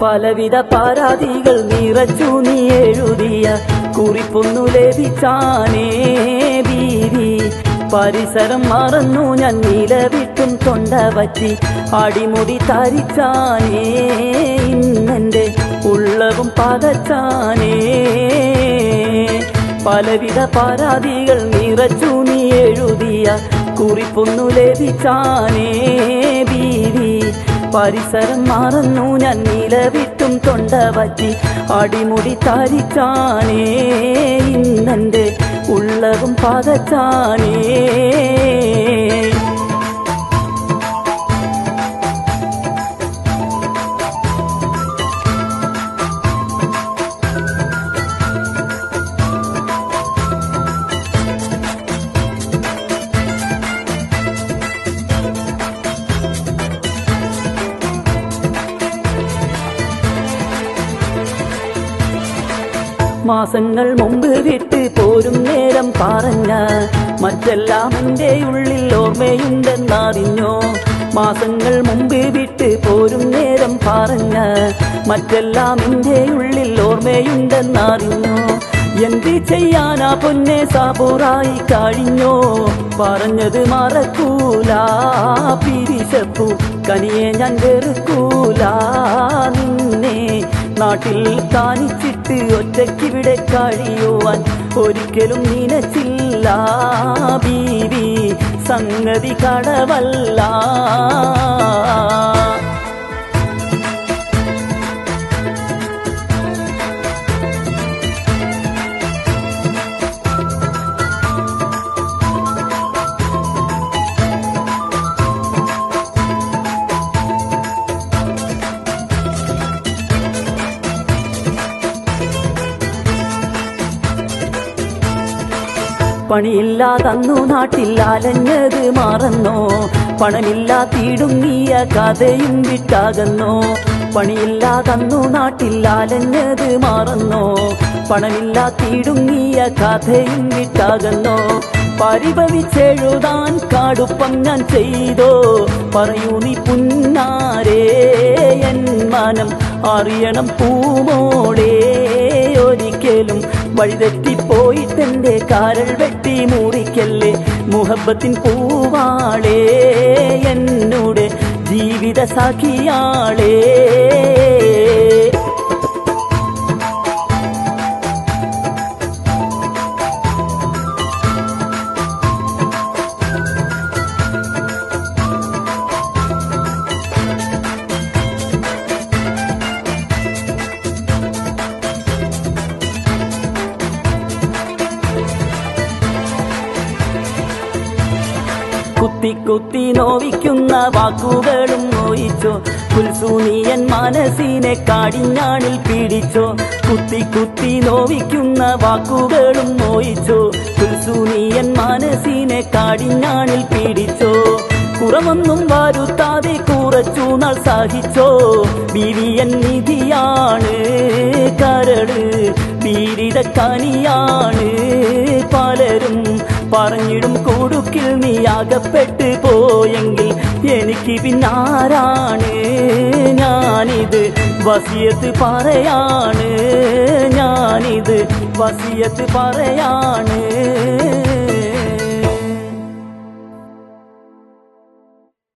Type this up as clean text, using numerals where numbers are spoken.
പലവിധ പരാതികൾ നിറച്ചു നീ എഴുതിയ കുറിപ്പൊന്നു ലഭിച്ചാനേ ബീവി. പരിസരം മറന്നു ഞാൻ നിലവിട്ടും തൊണ്ട പറ്റി അടിമുടി തരിച്ചാനേ ഇന്നെന്റെ ഉള്ളവും പതച്ചാനേ. പലവിധ പരാതികൾ നിറച്ചു നീ എഴുതിയ കുറിപ്പൊന്നു ലഭിച്ചാനേ ബീവി. പരിസരം മറന്നു ഞാൻ നിലവിട്ടും തൊണ്ട പറ്റി അടിമുടി തരിച്ചാനേ ഇന്നെന്റെ ഉള്ളവും പതച്ചാനേ. മാസങ്ങൾ മുമ്പ് വിട്ട് പോരും നേരം പറഞ്ഞ മറ്റെല്ലാം എൻ്റെ ഉള്ളിൽ ഓർമ്മയുണ്ടെന്നറിഞ്ഞോ. മാസങ്ങൾ മുമ്പ് വിട്ട് പോരും നേരം പറഞ്ഞ മറ്റെല്ലാം എൻ്റെ ഉള്ളിൽ ഓർമ്മയുണ്ടെന്നറിഞ്ഞോ. എന്ത് ചെയ്യാനാ പൊന്നെ സാബൂറായി കഴിഞ്ഞോ. പറഞ്ഞത് മറക്കൂല പിരിശപ്പു കനിയെ ഞാൻ വെറുക്കൂല. നിന്നെ നാട്ടിൽ കാണിച്ചിട്ട് ഒറ്റയ്ക്കിവിടെ കഴിയുവാൻ ഒരിക്കലും നിനച്ചില്ല ബീവി. സംഗതി കടവല്ല. പണിയില്ലാതന്നു നാട്ടിൽ അലഞ്ഞത് മറന്നോ. പണമില്ലാത്തിടുങ്ങിയ കഥയും വിട്ടാകുന്നോ. പണിയില്ലാതന്നു നാട്ടിൽ അലഞ്ഞത് മറന്നോ. പണമില്ലാത്തിടുങ്ങിയ കഥയും വിട്ടാകുന്നോ. പരിഭവിച്ചെഴുതാൻ കാടുപ്പം ഞാൻ ചെയ്തോ. പറയൂ നീ പുന്നാരേ എൻ മനം അറിയണം പൂമോളേ. ഒരിക്കലും വഴിതെറ്റിപ്പോയിട്ടെന്റെ കാരൽ വെട്ടി മുറിക്കല്ലേ മുഹബത്തിൻ പൂവാളേ. എന്നോട് ജീവിത സഖിയാളേ. കുത്തി കുത്തി നോവിക്കുന്ന വാക്കുകളും നോയിച്ചോ. കുൽസൂനിയൻ മനസ്സിനെ കാടിഞ്ഞാണിൽ പിടിച്ചോ. കുത്തി കുത്തി നോവിക്കുന്ന വാക്കുകളും നോയിച്ചോ. കുൽസൂനിയൻ മനസ്സിനെ കാടിഞ്ഞാണിൽ പിടിച്ചോ. കുറവൊന്നും വരുത്താതെ കുറച്ചു നാൾ സഹിച്ചോ. ബീവിയൻ നിധിയാണ് കരള് പീരിത കനിയാണ്. പലരും പറഞ്ഞിടും കൊടുക്കിൽ നീ അകപ്പെട്ട് പോയെങ്കിൽ എനിക്ക് പിന്നാരാണ്. ഞാനിത് വസിയത്ത് പറയാണ്. ഞാനിത് വസിയത്ത് പറയാണ്.